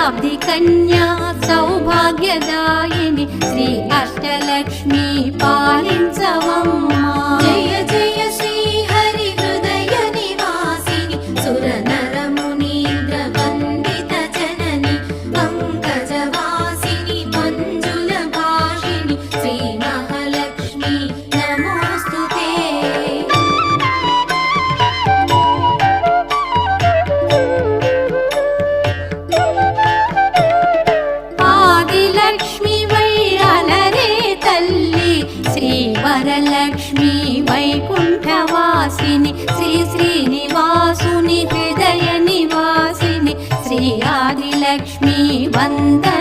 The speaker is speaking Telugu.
శతాబ్ది కన్యా సౌభాగ్యదాయిని శ్రీ అష్టలక్ష్మి పాలించవమ్మా. జయ జయ శ్రీ హరి హృదయ నివాసిని సుర నర మునీంద్ర వందిత జనని పంకజవాసిని మంజుల భాషిని శ్రీ మహాలక్ష్మి నమోస్తుతే. ఆదిలక్ష్మి వైరాలరే తల్లి శ్రీ వరలక్ష్మి వైకుంఠవాసిని శ్రీ శ్రీనివాసుని హృదయ నివాసిని శ్రీ ఆదిలక్ష్మి వందన